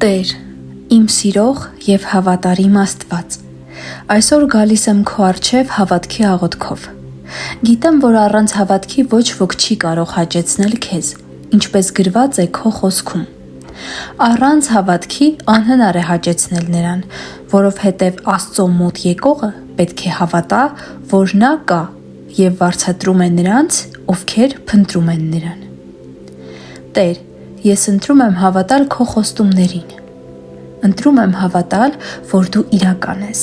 Տեր, իմ սիրող և հավատարիմ Աստված, այսօր գալիս եմ քո առջև հավատքի աղոթքով։ Գիտեմ, որ առանց հավատքի ոչ ոք չի կարող հաճեցնել քեզ, ինչպես գրված է քո խոսքում։ Առանց հավատքի անհնար է հաճեցնել նրան, որովհետև Աստծո մոտ եկողը պետք է հավատա, որ նա կա և վարձատրում է նրանց, ովքեր փնտրում են նրան։ Տեր, ես ընտրում եմ հավատալ քո խոստումներին։ Ընտրում եմ հավատալ, որ դու իրական ես։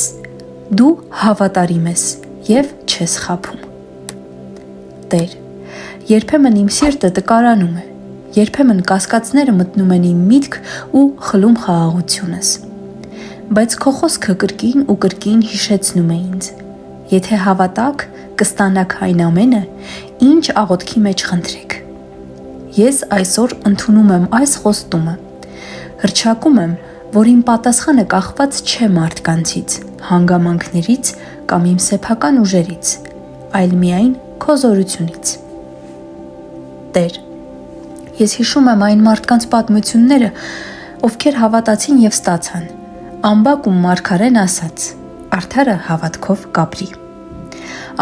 Դու հավատարիմ ես և չես խաբում։ Տեր, երբեմն իմ սիրտը տկարանում է, երբեմն կասկածները մտնում են իմ միտք ու խլում խաղաղությունս։ Բայց քո խոսքը կրկին ու կրկին հիշեցնում է ինձ. եթե հավատաք, կստանաք այն ամենը, ինչ աղոթքի մեջ խնդրեք։ Ես այսօր ընդունում եմ այս խոստումը, հռչակում եմ, որ իմ պատասխանը կախված չէ մարդկանցից, հանգամանքներից կամ իմ սեփական ուժերից, այլ միայն քո զորությունից։ Տեր, ես հիշում եմ այն մարդկանց պատմությունները, ովքեր հավատացին և ստացան, Ամբակ ու Մարգարեն ասաց. արդարը հավատքով կապրի։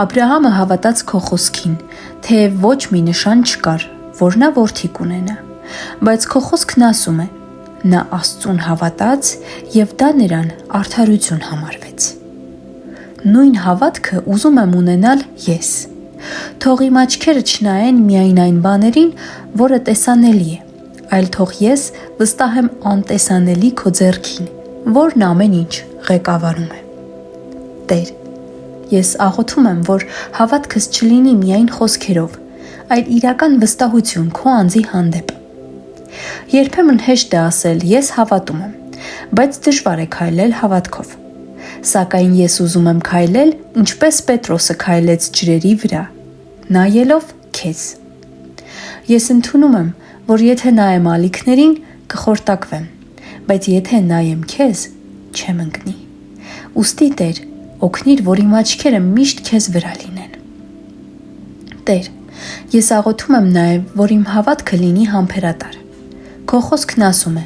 Աբրահամը հավատաց քո խոսքին, թեև ոչ մի նշան չկար, որ նա որդի կունենա, բայց քո խոսքն ասում է. նա Աստծուն հավատաց և դա նրան արդարություն համարվեց։ Նույն հավատքը ուզում եմ ունենալ ես։ Թող իմ աչքերը չնայեն միայն այն բաներին, որը տեսանելի է, այլ թող ես վստահեմ անտեսանելի քո ձեռքին, որն ամեն ինչ ղեկավարում է։ Տեր, ես աղոթում եմ, որ հավատքս չլինի միայն խոսքերով, այլ իրական վստահություն քո անձի հանդեպ։ Երբեմն հեշտ է ասել ես հավատում եմ, բայց դժվար է քայլել հավատքով։ Սակայն ես ուզում եմ քայլել, ինչպես Պետրոսը քայլեց ջրերի վրա, նայելով քեզ։ Ես ընդունում եմ, որ եթե նայեմ ալիքներին, կխորտակվեմ, բայց եթե նայեմ քեզ, չեմ ընկնի։ Ուստի Տեր, օգնիր, որ իմ աչքերը միշտ քեզ վրա լինեն։ Տեր, ես աղոթում եմ նաև, որ իմ հավատքը լինի համբերատար։ Քո խոսքն ասում է.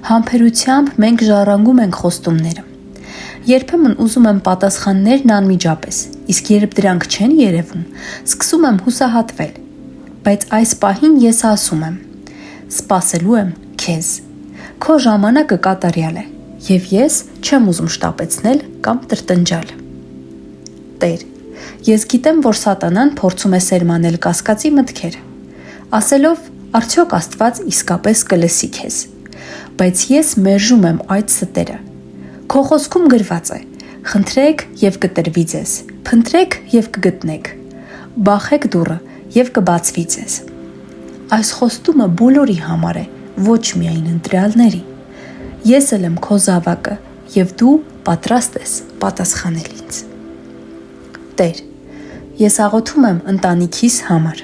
համբերությամբ մենք ժառանգում ենք խոստումները։ Երբեմն ուզում եմ պատասխաններն անմիջապես, իսկ երբ դրանք չեն երևում, սկսում եմ հուսահատվել։ Բայց այս պահին ես ասում եմ. սպասելու եմ քեզ։ Քո ժամանակը կատարյալ է, և ես չեմ ուզում շտապեցնել կամ տրտնջալ։ Տեր, ես գիտեմ, որ Սատանան փորձում է սերմանել կասկածի մտքեր, ասելով, արդյոք Աստված իսկապես կլսի քեզ։ Բայց ես մերժում եմ այդ ստերը։ Քո խոսքում գրված է. խնդրեք և կտրվի ձեզ, փնտրեք և կգտնեք, բախեք դուռը և կբացվի ձեզ։ Այս խոստումը բոլորի համար է, ոչ միայն ընտրյալների։ Ես էլ եմ քո զավակը, և դու պատրաստ ես պատասխանել ինձ։ Տեր, ես աղոթում եմ ընտանիքիս համար։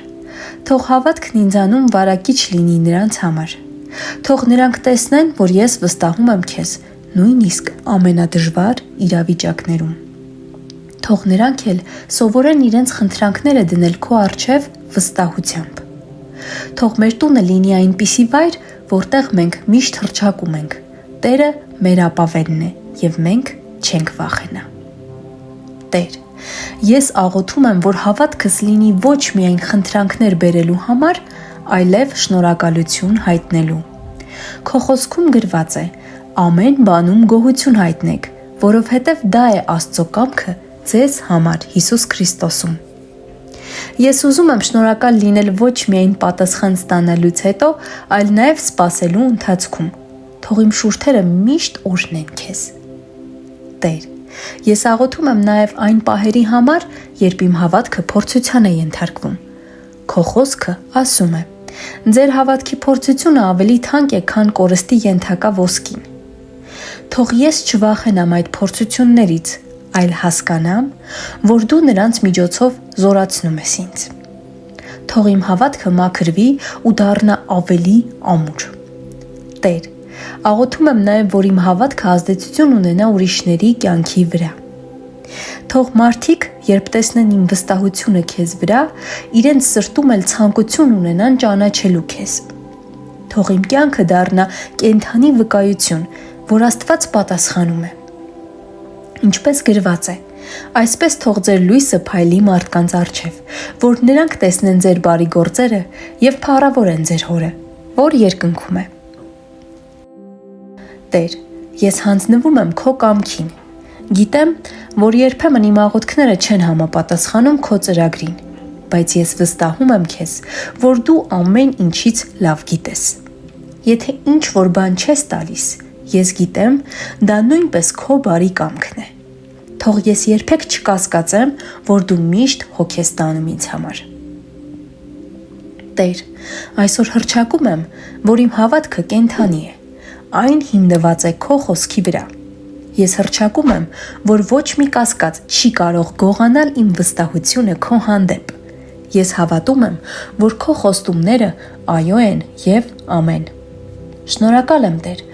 Թող հավատքն ինձանում վարակիչ լինի նրանց համար։ Թող նրանք տեսնեն, որ ես վստահում եմ քեզ, նույնիսկ ամենադժվար իրավիճակներում։ Թող նրանք էլ սովորեն իրենց խնդրանքները դնել քո առջև վստահությամբ։ Թող մեր տունը լինի այնպիսի վայր, որտեղ մենք միշտ հռչակում ենք. Տերը մեր ապավենն է, և մենք չենք վախենա։ Տեր, ես աղոթում եմ, որ հավատքս լինի ոչ միայն խնդրանքներ բերելու համար, այլև շնորհակալություն հայտնելու։ Քո խոսքում գրված է. ամեն բանում գոհություն հայտնեք, որովհետև դա է Աստծո կամքը ձեզ համար Հիսուս Քրիստոսում։ Ես ուզում եմ շնորհակալ լինել ոչ միայն պատասխան ստանալուց հետո, այլ նաև սպասելու ընթացքում։ Թող իմ շուրթերը միշտ օրհնեն քեզ։ Տեր, ես աղոթում եմ նաև այն պահերի համար, երբ իմ հավատքը փորձության է ենթարկվում։ Քո խոսքը ասում է. ձեր հավատքի փորձությունը ավելի թանկ է, քան կորստի ենթակա ոսկին։ Թող ես չվախենամ այդ փորձություններից, այլ հասկանամ, որ դու նրանց միջոցով զորացնում ես ինձ։ Թող իմ հավատքը մաքրվի ու դառնա ավելի ամուր։ Տեր, աղոթում եմ նաև, որ իմ հավատքը ազդեցություն ունենա ուրիշների կյանքի վրա։ Թող մարդիկ, երբ տեսնեն իմ վստահությունը քեզ վրա, իրենց սրտում էլ ցանկություն ունենան ճանաչելու քեզ։ Թող իմ կյանքը դառնա կենդանի վկայություն, որ Աստված պատասխանում է։ Ինչպես գրված է. այսպես թող ձեր լույսը փայլի մարդկանց առջև, որ նրանք տեսնեն ձեր բարի գործերը և փառավորեն ձեր Հորը, որ երկնքում է։ Տեր, ես հանձնվում եմ քո կամքին։ Գիտեմ, որ երբեմն իմ աղոթքները չեն համապատասխանում քո ծրագրին, բայց ես վստահում եմ քեզ, որ դու ամեն ինչից լավ գիտես։ Եթե ինչ որ բան չես տալիս, ես գիտեմ, դա նույնպես քո բարի կամքն է։ Թող ես երբեք չկասկածեմ, որ դու միշտ հոգ ես տանում ինձ համար։ Տեր, այսօր հռչակում եմ, որ իմ հավատքը կենդանի է, այն հիմնված է քո խոսքի վրա։ Ես հռչակում եմ, որ ոչ մի կասկած չի կարող գողանալ իմ վստահությունը քո հանդեպ։ Ես հավատում եմ, որ քո խոստումները այո են և ամեն։ Շնորհակալ եմ, Տեր,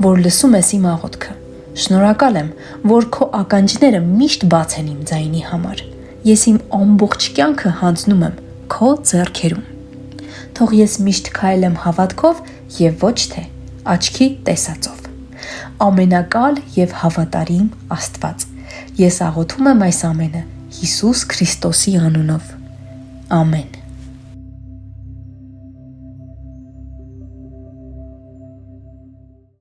որ լսում ես իմ աղոթքը։ Շնորհակալ եմ, որ քո ականջները միշտ բաց են իմ ձայնի համար։ Ես իմ ամբողջ կյանքը հանձնում եմ քո ձեռքերում։ Թող ես միշտ քայլեմ հավատքով և ոչ թե աչքի տեսածով։ Ամենակալ և հավատարիմ Աստված, ես աղոթում եմ այս ամենը Հիսուս Քրիստոսի անունով։ Ամեն։